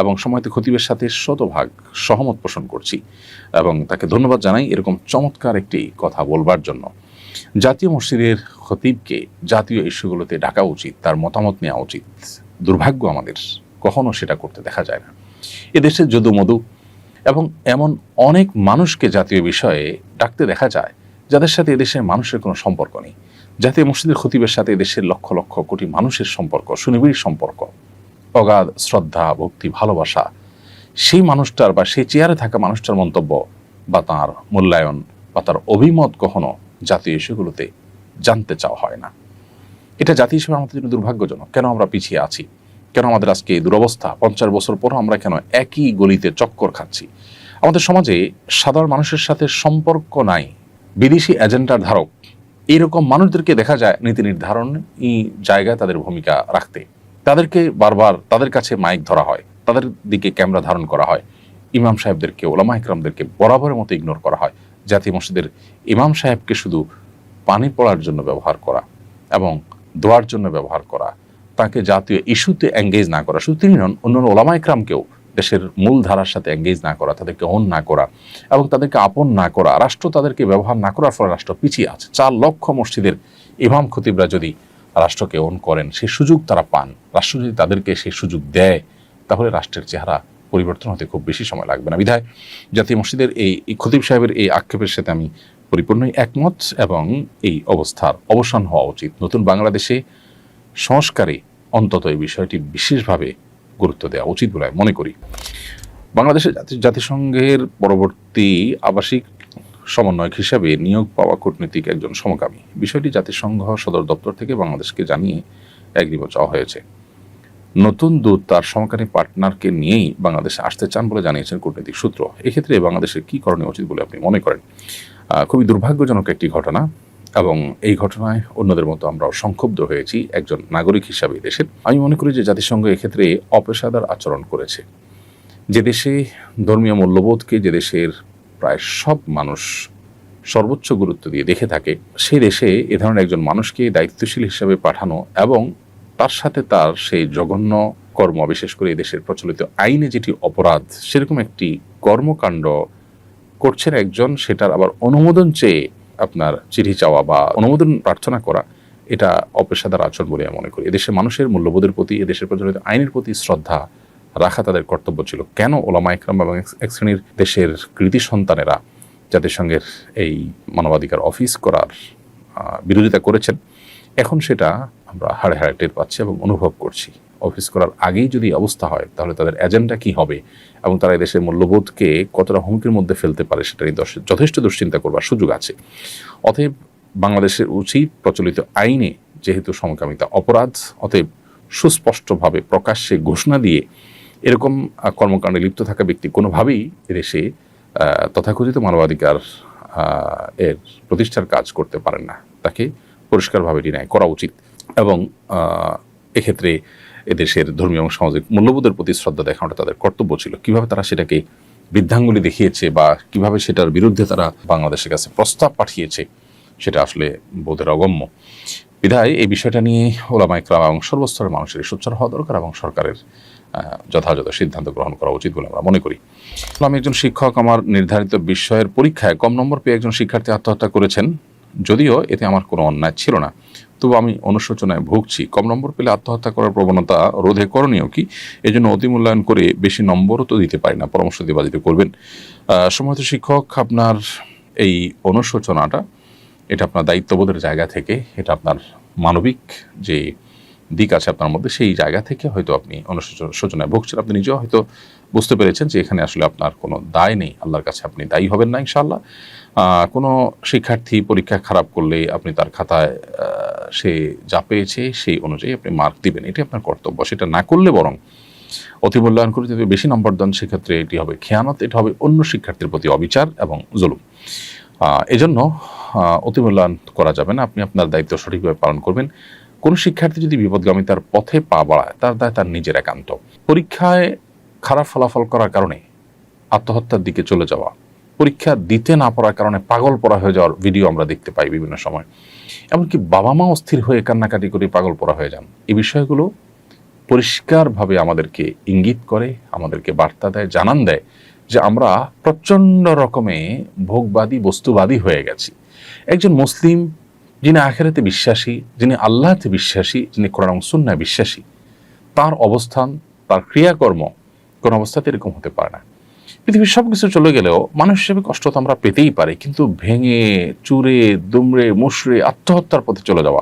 এবং সময়ত খতিবের সাথে শতভাগ সহমত পোষণ করছি এবং তাকে ধন্যবাদ জানাই এরকম চমৎকার একটি কথা বলবার জন্য। জাতীয় মসজিদের খতিবকে জাতীয় ইস্যুগুলোতে ডাকা উচিত, তার মতামত নেওয়া উচিত। দুর্ভাগ্য আমাদের কখনো সেটা করতে দেখা যায় না। এদেশে যদু মধু এবং এমন অনেক মানুষকে জাতীয় বিষয়ে ডাকতে দেখা যায় যাদের সাথে এদেশের মানুষের কোনো সম্পর্ক নেই। জাতীয় মসজিদের খতিবের সাথে এদেশের লক্ষ লক্ষ কোটি মানুষের সম্পর্ক, সুনিবিড় সম্পর্ক, অগাধ শ্রদ্ধা, ভক্তি, ভালোবাসা। সেই মানুষটার বা সেই চেয়ারে থাকা মানুষটার মন্তব্য বা তাঁর মূল্যায়ন বা তার অভিমত কখনো জাতীয় ইস্যুগুলোতে জানতে চাওয়া হয় না। এটা জাতি হিসেবে আমাদের জন্য দুর্ভাগ্যজনক। কেন আমরা পিছিয়ে আছি? কেন আমাদের আজকে এই দুরবস্থা? 50 বছর পরও আমরা কেন একই গলিতে চক্কর খাচ্ছি? আমাদের সমাজে সাধারণ মানুষের সাথে সম্পর্ক নাই, বিদেশি এজেন্ডার ধারক এইরকম মানুষদেরকে দেখা যায় নীতি নির্ধারণী জায়গায় তাদের ভূমিকা রাখতে। তাদেরকে বারবার তাদের কাছে মাইক ধরা হয়, তাদের দিকে ক্যামেরা ধারণ করা হয়। ইমাম সাহেবদেরকে, ওলামা ইকরামদেরকে বরাবরের মতো ইগনোর করা হয়। জাতীয় মসজিদের ইমাম সাহেবকে শুধু পানি পড়ার জন্য ব্যবহার করা এবং দোয়ার জন্য ব্যবহার করা, তাকে জাতীয় ইস্যুতে এঙ্গেজ না করা, শুধু তিনি নন, অন্যান্য ওলামা ইকরামকেও দেশের মূল ধারার সাথে এঙ্গেজ না করা, তাদেরকে অন না করা এবং তাদেরকে আপন না করা, রাষ্ট্র তাদেরকে ব্যবহার না করার ফলে রাষ্ট্র পিছিয়ে আছে। 4 লক্ষ মসজিদের ইমাম খতিবরা যদি রাষ্ট্রকে অন করেন, সেই সুযোগ তারা পান, রাষ্ট্র যদি তাদেরকে সেই সুযোগ দেয়, তাহলে রাষ্ট্রের চেহারা পরিবর্তন হতে খুব বেশি সময় লাগবে না। বিধায় জাতীয় মসজিদের এই খতিব সাহেবের এই আক্ষেপের সাথে আমি পরিপূর্ণই একমত এবং এই অবস্থার অবসান হওয়া উচিত। নতুন বাংলাদেশে সংস্কারে অন্তত এই বিষয়টি বিশেষভাবে গুরুত্ব দেওয়া উচিত বলে মনে করি। বাংলাদেশের জাতিসংঘের পরবর্তী আবাসিক সমন্বয়ক হিসাবে নিয়োগ পাওয়া কূটনীতিক একজন সমকামী, বিষয়টি জাতিসংঘ সদর দপ্তর থেকে বাংলাদেশকে জানিয়ে এগ্রিমেন্ট চাওয়া হয়েছে। নতুন দূত তার সমকামী পার্টনারকে নিয়েই বাংলাদেশে আসতে চান বলে জানিয়েছেন কূটনীতিক সূত্র। এক্ষেত্রে বাংলাদেশের কী করণীয় উচিত বলে আপনি মনে করেন? খুবই দুর্ভাগ্যজনক একটি ঘটনা এবং এই ঘটনায় অন্যদের মতো আমরাও সংক্ষুব্ধ হয়েছি একজন নাগরিক হিসাবে দেশের। আমি মনে করি যে জাতিসংঘ এক্ষেত্রে অপেশাদার আচরণ করেছে। যে দেশে ধর্মীয় মূল্যবোধকে যে দেশের প্রায় সব মানুষ সর্বোচ্চ গুরুত্ব দিয়ে দেখে থাকে, সেই দেশে এ ধরনের একজন মানুষকে দায়িত্বশীল হিসাবে পাঠানো এবং তার সাথে তার সেই জঘন্য কর্ম, বিশেষ করে দেশের প্রচলিত আইনে যেটি অপরাধ, সেরকম একটি কর্মকাণ্ড করছেন একজন, সেটার আবার অনুমোদন চেয়ে আপনার চিঠি চাওয়া বা অনুমোদন প্রার্থনা করা, এটা অপেশাদার আচরণ বলে আমি মনে করি। এদেশের মানুষের মূল্যবোধের প্রতি, এদেশের প্রচলিত আইনের প্রতি শ্রদ্ধা রাখা তাদের কর্তব্য ছিল। কেন ওলামা ইকরাম এবং এক শ্রেণীর দেশের কৃতি সন্তানেরা জাতিসংঘের এই মানবাধিকার অফিস করার বিরোধিতা করেছেন, এখন সেটা আমরা হাড়ে হাড়ে টের পাচ্ছি এবং অনুভব করছি। অফিস করার আগেই যদি অবস্থা হয়, তাহলে তাদের এজেন্ডা কি হবে এবং তারা দেশের মূল্যবোধকে কতটা হুমকির মধ্যে ফেলতে পারে, সেটা নিয়ে যথেষ্ট দুশ্চিন্তা করবার সুযোগ আছে। অতএব বাংলাদেশের উচিত প্রচলিত আইনে যেহেতু সমকামিতা অপরাধ, অতএব সুস্পষ্টভাবে প্রকাশ্যে ঘোষণা দিয়ে এরকম কর্মকাণ্ডে লিপ্ত থাকা ব্যক্তি কোনোভাবেই এদেশে তথাকথিত মানবাধিকার এর প্রতিষ্ঠার কাজ করতে পারেন না। তাকে পরিষ্কারভাবে ডিনাই করা উচিত এবং এক্ষেত্রে এদেশের ধর্মীয় এবং সামাজিক মূল্যবোধের প্রতি শ্রদ্ধা দেখানোটা তাদের কর্তব্য ছিল। কিভাবে তারা সেটাকে বৃদ্ধাঙ্গুলি দেখিয়েছে বা কিভাবে সেটার বিরুদ্ধে তারা বাংলাদেশের কাছে প্রস্তাব পাঠিয়েছে, সেটা আসলে বোধের অগম্য। বিধায় এই বিষয়টা নিয়ে ওলামা ইকরাম এবং সর্বস্তরের মানুষের সোচ্চার হওয়া দরকার এবং সরকারের যথাযথ সিদ্ধান্ত গ্রহণ করা উচিত বলে আমরা মনে করি। আমি একজন শিক্ষক, আমার নির্ধারিত বিষয়ের পরীক্ষায় কম নম্বর পেয়ে একজন শিক্ষার্থী আত্মহত্যা করেছেন। যদিও এতে আমার কোনো অন্যায় ছিল না, তবু আমি অনুশোচনায় ভুগছি। কম নম্বর পেলে আত্মহত্যা করার প্রবণতা রোধে করণীয় কি? এই জন্য অতিমূল্যায়ন করে বেশি নম্বরও তো দিতে পারি না, পরামর্শ দিয়ে বাজিত করবেন। সম্মানিত শিক্ষক, আপনার এই অনুশোচনাটা, এটা আপনার দায়িত্ববোধের জায়গা থেকে, এটা আপনার মানবিক যে দিক আছে আপনার মধ্যে, সেই জায়গা থেকে হয়তো আপনি অনুশোচনায় ভুগছেন। আপনি নিজেও হয়তো বুঝতে পেরেছেন যে এখানে আসলে আপনার কোনো দায় নেই, আল্লাহর কাছে আপনি দায়ী হবেন না ইনশাআল্লাহ। কোনো শিক্ষার্থী পরীক্ষা খারাপ করলে আপনি তার খাতায় সে যা পেয়েছে সেই অনুযায়ী আপনি মার্ক দিবেন, এটি আপনার কর্তব্য। সেটা না করলে বরং অতিমূল্যায়ন করে যদি বেশি নম্বর দেন, সেক্ষেত্রে এটি হবে খেয়ানত, এটা হবে অন্য শিক্ষার্থীর প্রতি অবিচার এবং জুলুম। এজন্য অতিমূল্যায়ন করা যাবে না। আপনি আপনার দায়িত্ব সঠিকভাবে পালন করবেন। কোন শিক্ষার্থী যদি বিপদগামিতার পথে পা বাড়ায়, তার দায় তার নিজের একান্ত। পরীক্ষায় খারাপ ফলাফল করার কারণে আত্মহত্যার দিকে চলে যাওয়া, পরীক্ষা দিতে না পারার কারণে পাগল পড়া হয়ে যাওয়ার ভিডিও আমরা দেখতে পাই বিভিন্ন সময়। এমনকি বাবা মা অস্থির হয়ে কান্নাকাটি করে পাগল পড়া হয়ে যান। এই বিষয়গুলো পরিষ্কারভাবে আমাদেরকে ইঙ্গিত করে, আমাদেরকে বার্তা দেয়, জানান দেয় যে আমরা প্রচণ্ড রকমে ভোগবাদী, বস্তুবাদী হয়ে গেছি। একজন মুসলিম যিনি আখিরাতে বিশ্বাসী, যিনি আল্লাহতে বিশ্বাসী, যিনি কোরআন এবং সুন্নাহয় বিশ্বাসী, তার অবস্থান, তার ক্রিয়াকর্ম কোন অবস্থাতে এরকম হতে পারে না। পৃথিবীর সব কিছু চলে গেলেও মানুষ হিসেবে কষ্ট তো আমরা পেতেই পারি, কিন্তু ভেঙে চুরে দুমড়ে মুশড়ে আত্মহত্যার পথে চলে যাওয়া,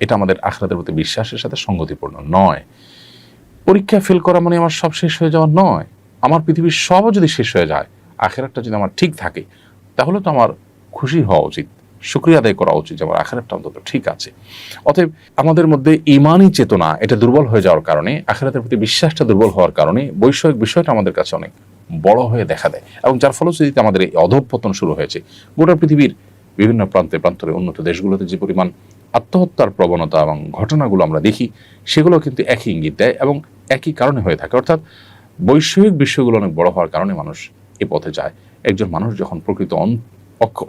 এটা আমাদের আখিরাতের প্রতি বিশ্বাসের সাথে সঙ্গতিপূর্ণ নয়। পরীক্ষা ফেল করা মানে আমার সব শেষ হয়ে যাওয়া নয়। আমার পৃথিবীর সবও যদি শেষ হয়ে যায়, আখিরাতটা যদি আমার ঠিক থাকে, তাহলে তো আমার খুশি হওয়া উচিত, শুকরিয়া আদায় করা উচিত যে আমার আখিরাতটা অন্তত ঠিক আছে। অতএব আমাদের মধ্যে ঈমানি চেতনা এটা দুর্বল হয়ে যাওয়ার কারণে, আখিরাতের প্রতি বিশ্বাসটা দুর্বল হওয়ার কারণে বৈষয়িক বিষয়টা আমাদের কাছে অনেক বড় হয়ে দেখা দেয়, এবং যার ফলশ্রুতিতে আমাদের এই অধঃপতন শুরু হয়েছে। গোটা পৃথিবীর বিভিন্ন প্রান্তে প্রান্তরে উন্নত দেশগুলোতে যে পরিমাণ আত্মহত্যার প্রবণতা এবং ঘটনাগুলো আমরা দেখি, সেগুলো কিন্তু একই ইঙ্গিত দেয় এবং একই কারণে হয়ে থাকে। অর্থাৎ বৈষয়িক বিষয়গুলো অনেক বড় হওয়ার কারণে মানুষ এ পথে যায়। একজন মানুষ যখন প্রকৃত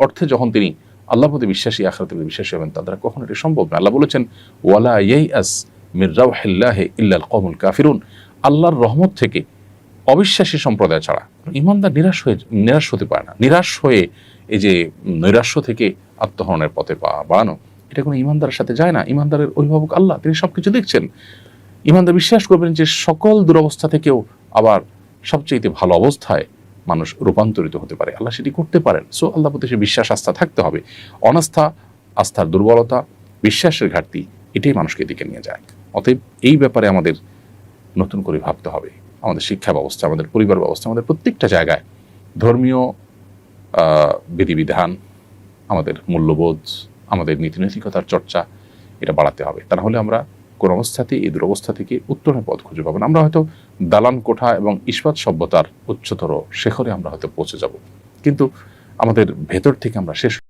অর্থে যখন তিনি আল্লাহর প্রতি বিশ্বাসী, আখিরাতের প্রতি বিশ্বাসী হবেন, তার দ্বারা কখনো এটি সম্ভব না। আল্লাহ বলেছেন, ওয়ালা ইয়াইআস মির রাউহিল্লাহি ইল্লাল কওমুল কাফিরুন, আল্লাহর রহমত থেকে অবিশ্বাসী সম্প্রদায় ছাড়া ঈমানদার নিরাশ হতে পারে না। নিরাশ হয়ে এই যে নৈরাশ্য থেকে আত্মহরণের পথে পা বাড়ানো, এটা কোনো ঈমানদারের সাথে যায় না। ঈমানদারের অভিভাবক আল্লাহ, তিনি সবকিছু দেখছেন। ঈমানদার বিশ্বাস করবেন যে সকল দুরবস্থা থেকেও আবার সবচেয়ে ভালো অবস্থায় মানুষ রূপান্তরিত হতে পারে, আল্লাহ সেটি করতে পারেন। সো আল্লাহ প্রতি সে বিশ্বাস, আস্থা থাকতে হবে। অনাস্থা, আস্থার দুর্বলতা, বিশ্বাসের ঘাটতি, এটাই মানুষকে এদিকে নিয়ে যায়। অতএব এই ব্যাপারে আমাদের নতুন করে ভাবতে হবে। আমাদের শিক্ষা ব্যবস্থা, আমাদের পরিবার ব্যবস্থা, আমাদের প্রত্যেকটা জায়গায় ধর্মীয় বিধিবিধান, আমাদের মূল্যবোধ, আমাদের নীতিনৈতিকতার চর্চা, এটা বাড়াতে হবে। তা নাহলে আমরা কোন অবস্থাতেই এই দুরবস্থা থেকে উত্তরণের পথ খুঁজে পাবো না। আমরা হয়তো দালান কোঠা এবং ইস্পাত সভ্যতার উচ্চতর শেখরে আমরা হয়তো পৌঁছে যাব, কিন্তু আমাদের ভেতর থেকে আমরা শেষ